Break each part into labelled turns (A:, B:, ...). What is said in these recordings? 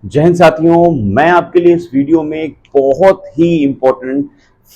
A: जय हिंद साथियों, मैं आपके लिए इस वीडियो में एक बहुत ही इंपॉर्टेंट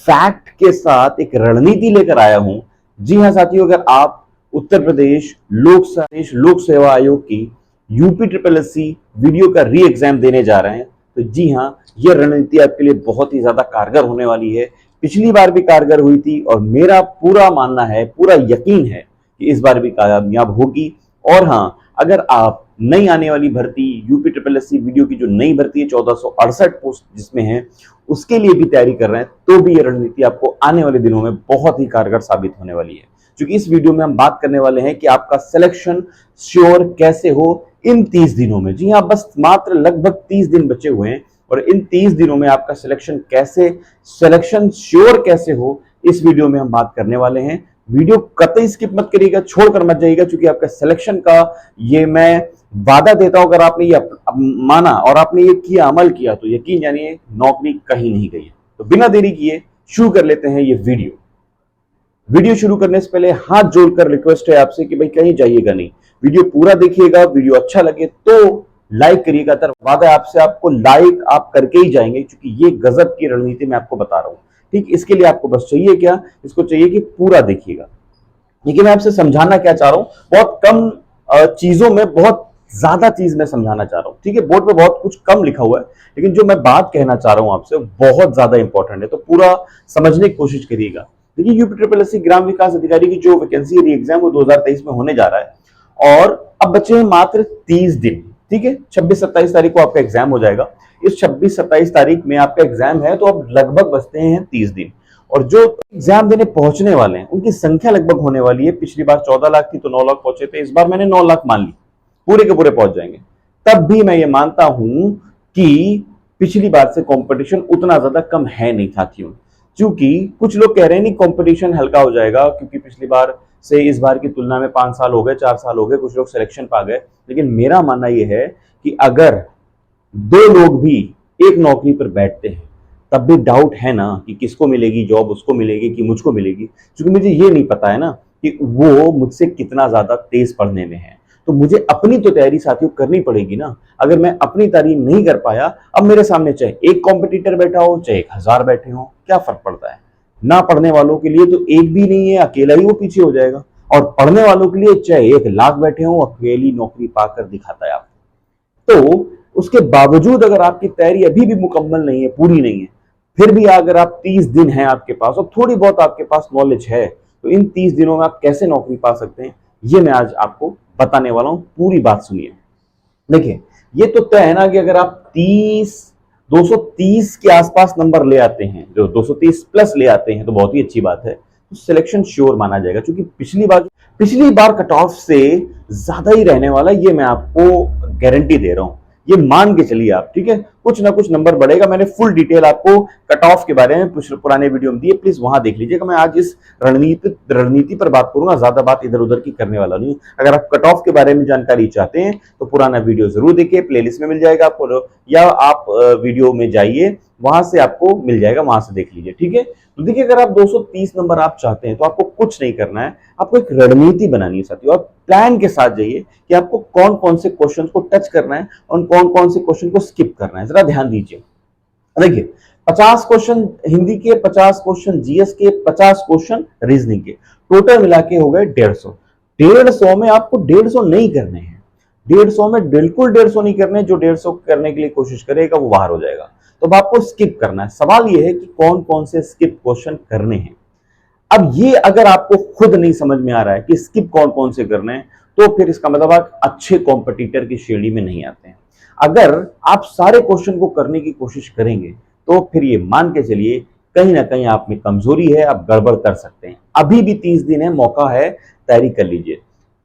A: फैक्ट के साथ एक रणनीति लेकर आया हूं। जी हां साथियों, अगर आप उत्तर प्रदेश लोक सेवा आयोग की यूपी ट्रिपल एससी वीडियो का री एग्जाम देने जा रहे हैं तो जी हां, यह रणनीति आपके लिए बहुत ही ज्यादा कारगर होने वाली है। पिछली बार भी कारगर हुई थी और मेरा पूरा मानना है, पूरा यकीन है कि इस बार भी कामयाब होगी। और हां, अगर आप नई आने वाली भर्ती यूपी ट्रिपल एससी वीडियो की जो नई भर्ती है 1468 पोस्ट जिसमें है, उसके लिए भी तैयारी कर रहे हैं तो भी ये रणनीति आपको आने वाले दिनों में बहुत ही कारगर साबित होने वाली है। क्योंकि इस वीडियो में हम बात करने वाले हैं कि आपका सिलेक्शन श्योर कैसे हो इन 30 दिनों में। जी हाँ, बस मात्र लगभग 30 दिन बचे हुए हैं और इन 30 दिनों में आपका सिलेक्शन श्योर कैसे हो, इस वीडियो में हम बात करने वाले हैं। वीडियो कतई स्किप मत करिएगा, छोड़कर मत जाइएगा, क्योंकि आपका सिलेक्शन का ये मैं वादा देता हूं, अगर आपने ये माना और आपने ये किया, अमल किया, तो यकीन जानिए नौकरी कहीं नहीं गई है। तो बिना देरी किए शुरू कर लेते हैं ये वीडियो शुरू करने से पहले हाथ जोड़कर रिक्वेस्ट है आपसे कि भाई कहीं जाइएगा नहीं, वीडियो पूरा देखिएगा। वीडियो अच्छा लगे तो लाइक करिएगा, तर वादा है आपसे, आपको लाइक आप करके ही जाएंगे, क्योंकि ये गजब की रणनीति मैं आपको बता रहा हूं। ठीक, इसके लिए आपको बस चाहिए क्या, इसको चाहिए कि पूरा देखिएगा। लेकिन मैं आपसे समझाना क्या चाह रहा हूं, बहुत कम चीजों में बहुत ज्यादा चीज मैं समझाना चाह रहा हूं। ठीक है, बोर्ड पे बहुत कुछ कम लिखा हुआ है, लेकिन जो मैं बात कहना चाह रहा हूं आपसे बहुत ज्यादा इंपॉर्टेंट है, तो पूरा समझने की कोशिश करिएगा। देखिए, यूपी ट्रिपल एससी ग्राम विकास अधिकारी की जो वैकेंसी री एग्जाम वो 2023 में होने जा रहा है और अब बचे हैं मात्र 30 दिन। ठीक है, 26-27 तारीख को आपका एग्जाम हो जाएगा। इस 26-27 तारीख में आपका एग्जाम है, तो अब लगभग बचते हैं 30 दिन। और जो एग्जाम देने पहुंचने वाले हैं उनकी संख्या लगभग होने वाली है, पिछली बार 14 लाख थी तो 9 लाख पहुंचे थे, इस बार मैंने 9 लाख मान ली, पूरे के पूरे पहुंच जाएंगे। तब भी मैं ये मानता हूं कि पिछली बार से कंपटीशन उतना ज्यादा कम है नहीं साथियों। क्योंकि कुछ लोग कह रहे हैं नहीं कंपटीशन हल्का हो जाएगा, क्योंकि पिछली बार से इस बार की तुलना में 5 साल हो गए, 4 साल हो गए, कुछ लोग सिलेक्शन पा गए। लेकिन मेरा मानना यह है कि अगर 2 लोग भी एक नौकरी पर बैठते हैं तब भी डाउट है ना कि किसको मिलेगी जॉब, उसको मिलेगी कि मुझको मिलेगी। क्योंकि मुझे ये नहीं पता है ना कि वो मुझसे कितना ज्यादा तेज पढ़ने में है। तो मुझे अपनी तो तैयारी साथियों करनी पड़ेगी ना। अगर मैं अपनी तैयारी नहीं कर पाया, अब मेरे सामने चाहे एक कॉम्पिटिटर बैठा हो चाहे 1000 बैठे हो, क्या फर्क पड़ता है। ना पढ़ने वालों के लिए तो एक भी नहीं है, अकेला ही वो पीछे हो जाएगा, और पढ़ने वालों के लिए चाहे 1 लाख बैठे हो, अकेली नौकरी पाकर दिखाता है आपको। तो उसके बावजूद अगर आपकी तैयारी अभी भी मुकम्मल नहीं है, पूरी नहीं है, फिर भी अगर आप 30 दिन हैं आपके पास और थोड़ी बहुत आपके पास नॉलेज है, तो इन 30 दिनों में आप कैसे नौकरी पा सकते हैं, ये मैं आज आपको बताने वाला हूं। पूरी बात सुनिए। देखिए, ये तो तय है ना कि अगर आप 230 के आसपास नंबर ले आते हैं, जो 230 प्लस ले आते हैं, तो बहुत ही अच्छी बात है, तो सिलेक्शन श्योर माना जाएगा। क्योंकि पिछली बार कट ऑफ से ज्यादा ही रहने वाला, ये मैं आपको गारंटी दे रहा हूं, ये मान के चलिए आप। ठीक है, कुछ ना कुछ नंबर बढ़ेगा। मैंने फुल डिटेल आपको कट ऑफ के बारे में पुराने वीडियो में दी है, प्लीज वहां देख लीजिएगा। मैं आज इस रणनीति पर बात करूंगा, ज्यादा बात इधर उधर की करने वाला नहीं। अगर आप कट ऑफ के बारे में जानकारी चाहते हैं तो पुराना वीडियो जरूर देखिए, प्लेलिस्ट में मिल जाएगा आपको, या आप वीडियो में जाइए, वहां से आपको मिल जाएगा, वहां से देख लीजिए। ठीक है, तो देखिए, अगर आप 230 नंबर आप चाहते हैं तो आपको कुछ नहीं करना है, आपको एक रणनीति बनानी है साथियों। आप प्लान के साथ जाइए कि आपको कौन कौन से क्वेश्चन को टच करना है और कौन कौन से क्वेश्चन को स्किप करना है। जरा ध्यान दीजिए। देखिए, 50 क्वेश्चन हिंदी के, 50 क्वेश्चन जीएस के, 50 क्वेश्चन रीजनिंग के, टोटल मिला के हो गए 150। 150 में आपको 150 नहीं करने हैं, 150 में बिल्कुल 150 नहीं करने। जो 150 करने के लिए कोशिश करेगा वो बाहर हो जाएगा। तो अब आपको स्किप करना है। सवाल यह है कि कौन कौन से स्किप क्वेश्चन करने हैं। अब ये अगर आपको खुद नहीं समझ में आ रहा है कि स्किप कौन कौन से करने हैं, तो फिर इसका मतलब आप अच्छे कॉम्पिटिटर की श्रेणी में नहीं आते हैं। अगर आप सारे क्वेश्चन को करने की कोशिश करेंगे तो फिर ये मान के चलिए कहीं ना कहीं आप में कमजोरी है, आप गड़बड़ कर सकते हैं। अभी भी 30 दिन है, मौका है, तैयारी कर लीजिए।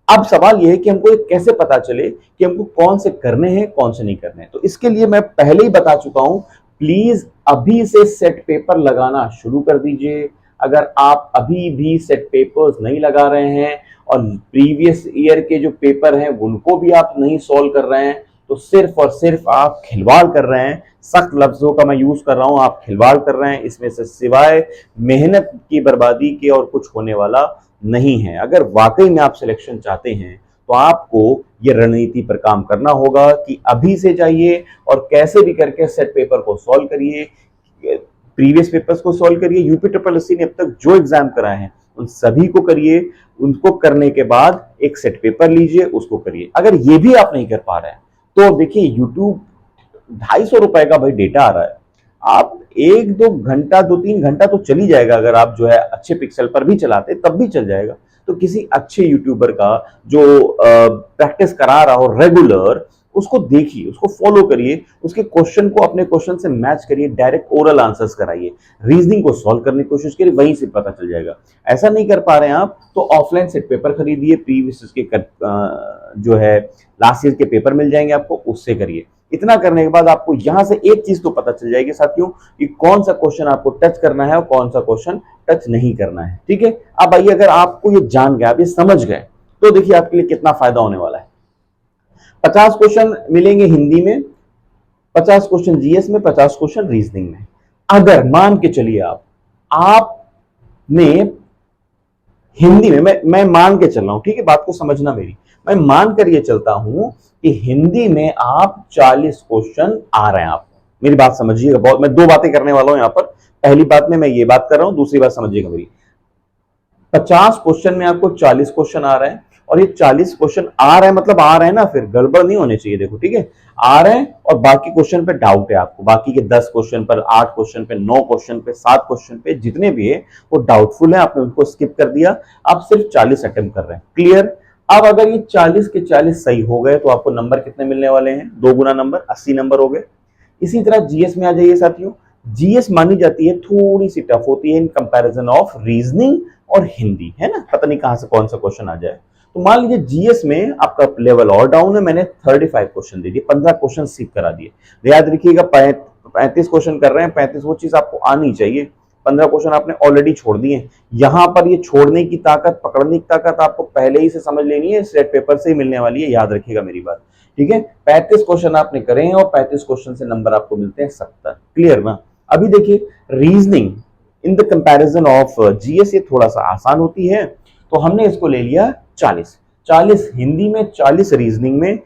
A: अब सवाल यह है कि हमको कैसे पता चले कि हमको कौन से करने हैं, कौन से नहीं करने हैं। तो इसके लिए मैं पहले ही बता चुका हूं, प्लीज अभी से सेट पेपर लगाना शुरू कर दीजिए। अगर आप अभी भी सेट पेपर्स नहीं लगा रहे हैं और प्रीवियस ईयर के जो पेपर हैं उनको भी आप नहीं सॉल्व कर रहे हैं, तो सिर्फ और सिर्फ आप खिलवाड़ कर रहे हैं। सख्त लफ्जों का मैं यूज कर रहा हूं, आप खिलवाड़ कर रहे हैं। इसमें से सिवाय मेहनत की बर्बादी के और कुछ होने वाला नहीं है। अगर वाकई में आप सिलेक्शन चाहते हैं तो आपको ये रणनीति पर काम करना होगा कि अभी से जाइए और कैसे भी करके सेट पेपर को सॉल्व करिए, प्रीवियस पेपर्स को सॉल्व करिए। यूपी ट्रिपल एससी ने अब तक जो एग्जाम कराए हैं उन सभी को करिए, उनको करने के बाद एक सेट पेपर लीजिए, उसको करिए। अगर ये भी आप नहीं कर पा रहे हैं तो देखिए यूट्यूब 250 रुपए का भाई डेटा आ रहा है, आप 1-2 घंटा 2-3 घंटा तो चल ही जाएगा। अगर आप जो है अच्छे पिक्सल पर भी चलाते तब भी चल जाएगा। तो किसी अच्छे यूट्यूबर का जो प्रैक्टिस करा रहा हो रेगुलर, उसको देखिए, उसको फॉलो करिए, उसके क्वेश्चन को अपने क्वेश्चन से मैच करिए, डायरेक्ट ओरल आंसर्स कराइए, रीजनिंग को सॉल्व करने की कोशिश करिए, वहीं से पता चल जाएगा। ऐसा नहीं कर पा रहे हैं आप तो ऑफलाइन सेट पेपर खरीदिए, प्रीवियस के जो है लास्ट ईयर के पेपर मिल जाएंगे आपको, उससे करिए। इतना करने के बाद आपको यहां से एक चीज तो पता चल जाएगी साथियों कि कौन सा क्वेश्चन आपको टच करना है और कौन सा क्वेश्चन टच नहीं करना है। ठीक है, अब आइए, अगर आपको ये जान गए, आप ये समझ गए, तो देखिए आपके लिए कितना फायदा होने वाला है। 50 क्वेश्चन मिलेंगे हिंदी में, 50 क्वेश्चन जीएस में, 50 क्वेश्चन रीजनिंग में। अगर मान के चलिए आपने हिंदी में, मैं मान के चल रहा हूं, ठीक है, बात को समझना मेरी, मैं मान कर ये चलता हूं कि हिंदी में आप 40 क्वेश्चन आ रहे हैं आपको। मेरी बात समझिएगा, बहुत, मैं 2 बातें करने वाला हूं यहां पर। पहली बात में मैं ये बात कर रहा हूं, दूसरी बात समझिएगा मेरी। 50 क्वेश्चन में आपको 40 क्वेश्चन आ रहे हैं, और ये 40 क्वेश्चन आ रहे हैं मतलब आ रहे हैं ना, फिर गड़बड़ नहीं होने चाहिए। देखो, ठीक है, आ रहे हैं और बाकी क्वेश्चन पे डाउट है आपको, बाकी के 10 क्वेश्चन पर, 8 क्वेश्चन पे, 9 क्वेश्चन पे, 7 क्वेश्चन पे, जितने भी है वो डाउटफुल है, आपने उनको स्किप कर दिया, आप सिर्फ 40 अटेम्प्ट कर रहे हैं। क्लियर? अब अगर ये 40 के 40 सही हो गए तो आपको नंबर कितने मिलने वाले हैं? 2 गुना नंबर, 80 नंबर हो गए। इसी तरह जीएस में आ जाइए साथियों। जीएस मानी जाती है थोड़ी सी टफ होती है इन कंपैरिजन ऑफ रीजनिंग और हिंदी, है ना, पता नहीं कहां से कौन सा क्वेश्चन आ जाए। तो मान लीजिए जीएस में आपका लेवल और डाउन है, मैंने 35 क्वेश्चन दे दिए, 15 क्वेश्चन स्किप करा दिए। याद रखिएगा 35 क्वेश्चन कर रहे हैं, 35 वो चीज आपको आनी चाहिए, 15 क्वेश्चन आपने ऑलरेडी छोड़ दिए। यहां पर ये छोड़ने की ताकत, पकड़ने की ताकत आपको पहले ही से समझ लेनी है, सेट पेपर से ही मिलने वाली है, याद रखिएगा मेरी बात। ठीक है, 35 क्वेश्चन आपने करे हैं और 35 क्वेश्चन से नंबर आपको मिलते हैं 70। क्लियर ना? अभी देखिए reasoning in the comparison of GS ये थोड़ा सा आसान होती है, तो हमने इसको ले लिया 40 हिंदी में, 40 रीजनिंग में।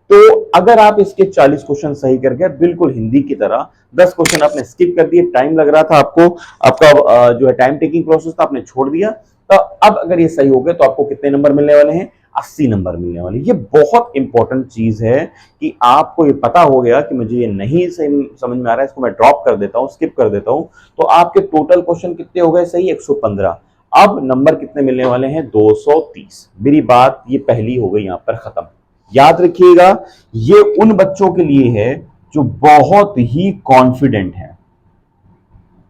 A: तो अगर आप इसके 40 क्वेश्चन सही कर गए बिल्कुल हिंदी की तरह, 10 क्वेश्चन आपने स्किप कर दिए, टाइम लग रहा था आपको, आपका जो है टाइम टेकिंग प्रोसेस था, आपने छोड़ दिया, तो अब अगर ये सही हो गए तो आपको कितने नंबर मिलने वाले हैं? 80 नंबर मिलने वाले। ये बहुत इंपॉर्टेंट चीज है कि आपको ये पता हो गया कि मुझे ये नहीं सही समझ में आ रहा है, इसको मैं ड्रॉप कर देता हूं, स्किप कर देता हूं, तो आपके टोटल क्वेश्चन कितने हो गए? सही 115। अब नंबर कितने मिलने वाले हैं? 230। मेरी बात ये पहली हो गई यहां पर खत्म। याद रखिएगा, ये उन बच्चों के लिए है जो बहुत ही कॉन्फिडेंट है,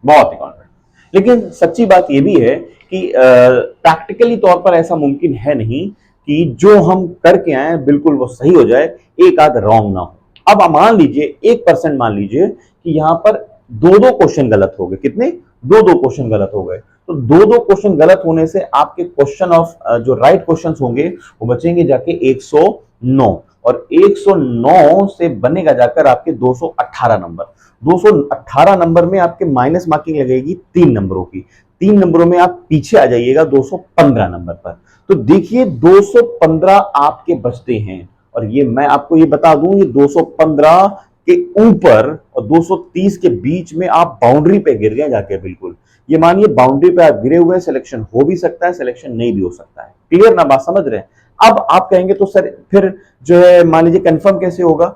A: बहुत ही कॉन्फिडेंट। लेकिन सच्ची बात यह भी है कि प्रैक्टिकली तौर पर ऐसा मुमकिन है नहीं कि जो हम करके आए बिल्कुल वो सही हो जाए, एक आध रॉन्ग ना हो। अब मान लीजिए 1% मान लीजिए कि यहां पर 2-2 क्वेश्चन गलत हो गए। कितने? 2-2 क्वेश्चन गलत हो गए। तो 2-2 क्वेश्चन गलत होने से आपके क्वेश्चन ऑफ जो राइट क्वेश्चन होंगे वो बचेंगे जाके 109, और 109 से बनेगा जाकर आपके 218 नंबर। 218 नंबर में आपके माइनस मार्किंग लगेगी 3 नंबरों की, 3 नंबरों में आप पीछे आ जाइएगा 215 नंबर पर। तो देखिए 215 आपके बचते हैं, और ये मैं आपको ये बता दूं, ये 215 के ऊपर और 230 के बीच में आप बाउंड्री पे गिर गए जाके। बिल्कुल ये मानिए बाउंड्री पे आप गिरे हुए हैं, सिलेक्शन हो भी सकता है, सिलेक्शन नहीं भी हो सकता है। क्लियर ना? बात समझ रहे हैं? अब आप कहेंगे तो सर फिर जो है मान लीजिए कंफर्म कैसे होगा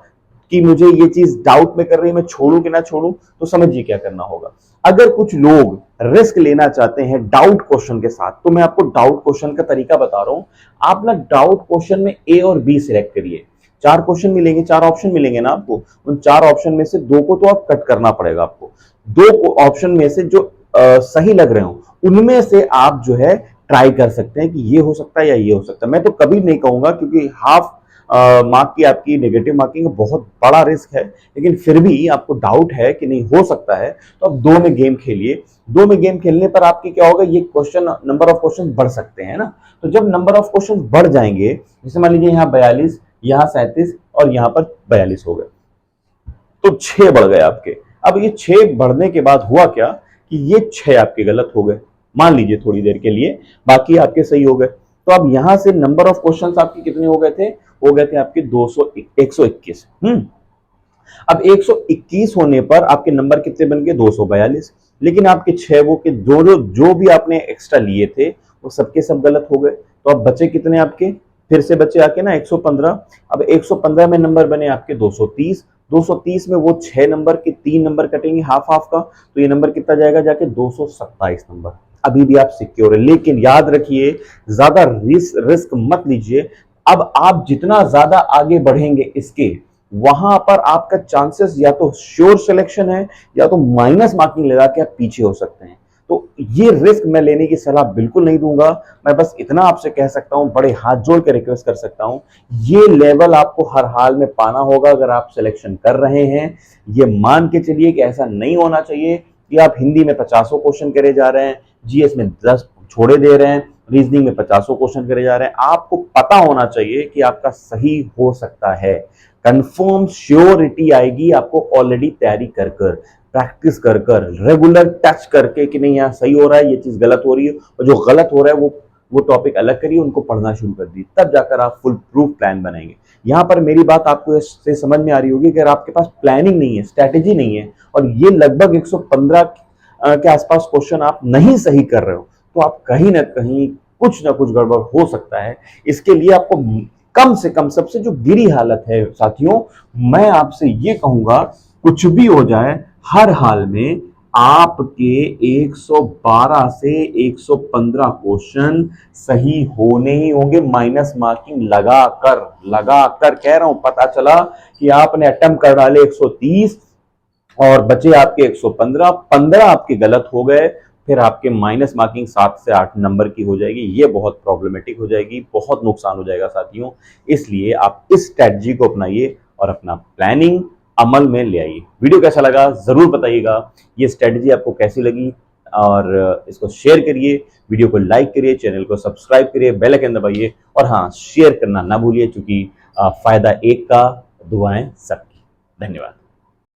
A: कि मुझे ये चीज डाउट में कर रही है, मैं छोड़ू कि ना छोड़ू? तो समझिए क्या करना होगा। अगर कुछ लोग रिस्क लेना चाहते हैं डाउट क्वेश्चन के साथ, तो मैं आपको डाउट क्वेश्चन का तरीका बता रहा हूं। आप ना डाउट क्वेश्चन में ए और बी सिलेक्ट करिए। 4 क्वेश्चन मिलेंगे, 4 ऑप्शन मिलेंगे ना आपको, उन 4 ऑप्शन में से 2 को तो आप कट करना पड़ेगा आपको। 2 ऑप्शन में से जो सही लग रहे हो उनमें से आप जो है ट्राई कर सकते हैं कि ये हो सकता है या ये हो सकता है। मैं तो कभी नहीं कहूंगा, क्योंकि हाफ मार्क की आपकी नेगेटिव मार्किंग बहुत बड़ा रिस्क है, लेकिन फिर भी आपको डाउट है कि नहीं हो सकता है, तो आप 2 में गेम खेलिए। 2 में गेम खेलने पर आपके क्या होगा, ये क्वेश्चन नंबर ऑफ क्वेश्चन बढ़ सकते हैं ना। तो जब नंबर ऑफ क्वेश्चन बढ़ जाएंगे, जैसे मान लीजिए यहाँ 42, यहाँ 37 और यहाँ पर 42 हो गए, तो 6 बढ़ गए आपके। अब ये 6 बढ़ने के बाद हुआ क्या कि ये 6 आपके गलत हो गए, मान लीजिए थोड़ी देर के लिए, बाकी आपके सही हो गए। तो अब यहां से नंबर ऑफ क्वेश्चंस आपके कितने हो गए थे? हो गए थे आपके 121। अब 121 होने पर आपके नंबर कितने बन गए? 242। लेकिन आपके 6 वो के जो भी आपने एक्स्ट्रा लिए थे वो सबके सब गलत हो गए। तो अब बचे कितने आपके? फिर से बचे आके ना 115। अब 115 में नंबर बने आपके 230। 230 में वो 6 नंबर के 3 नंबर कटेंगे हाफ हाफ का, तो ये नंबर कितना जाएगा? जाके 227 नंबर। अभी भी आप सिक्योर है, लेकिन याद रखिए ज्यादा रिस्क मत लीजिए। अब आप जितना ज्यादा आगे बढ़ेंगे इसके, वहां पर आपका चांसेस या तो श्योर सिलेक्शन है या तो माइनस मार्किंग लगा के आप पीछे हो सकते हैं। तो ये रिस्क मैं लेने की सलाह बिल्कुल नहीं दूंगा। मैं बस इतना आपसे कह सकता हूं, बड़े हाथ जोड़ के रिक्वेस्ट कर सकता हूं, ये लेवल आपको हर हाल में पाना होगा अगर आप सिलेक्शन कर रहे हैं। ये मान के चलिए कि ऐसा नहीं होना चाहिए कि आप हिंदी में 50 क्वेश्चन करे जा रहे हैं, जीएस में 10 छोड़े दे रहे हैं, रीजनिंग में 50 क्वेश्चन करे जा रहे हैं। आपको पता होना चाहिए कि आपका सही हो सकता है। कंफर्म श्योरिटी आएगी आपको ऑलरेडी तैयारी कर कर, प्रैक्टिस कर कर, रेगुलर टच करके कि नहीं यहाँ सही हो रहा है, ये चीज गलत हो रही है, और जो गलत हो रहा है वो टॉपिक अलग करिए, उनको पढ़ना शुरू कर दिए, तब जाकर आप फुल प्रूफ प्लान बनाएंगे। यहाँ पर मेरी बात आपको इससे समझ में आ रही होगी कि अगर आपके पास प्लानिंग नहीं है, स्ट्रैटेजी नहीं है, और ये लगभग 115 के आसपास क्वेश्चन आप नहीं सही कर रहे हो, तो आप कहीं ना कहीं कुछ ना कुछ गड़बड़ हो सकता है। इसके लिए आपको कम से कम, सबसे जो गिरी हालत है साथियों, मैं आपसे ये कहूंगा कुछ भी हो जाए, हर हाल में आपके 112 से 115 क्वेश्चन सही होने ही होंगे, माइनस मार्किंग लगाकर कह रहा हूं। पता चला कि आपने अटेम्प्ट कर डाले 130 और बचे आपके 115, 15 आपके गलत हो गए, फिर आपके माइनस मार्किंग 7 से 8 नंबर की हो जाएगी। ये बहुत प्रॉब्लमेटिक हो जाएगी, बहुत नुकसान हो जाएगा साथियों। इसलिए आप इस स्ट्रेटजी को अपनाइए और अपना प्लानिंग अमल में ले आइए। वीडियो कैसा लगा जरूर बताइएगा, ये स्ट्रेटजी आपको कैसी लगी, और इसको शेयर करिए, वीडियो को लाइक करिए, चैनल को सब्सक्राइब करिए, बेल आइकन दबाइए, और हाँ, शेयर करना ना भूलिए, क्योंकि फायदा एक का दुआएं सबकी। धन्यवाद।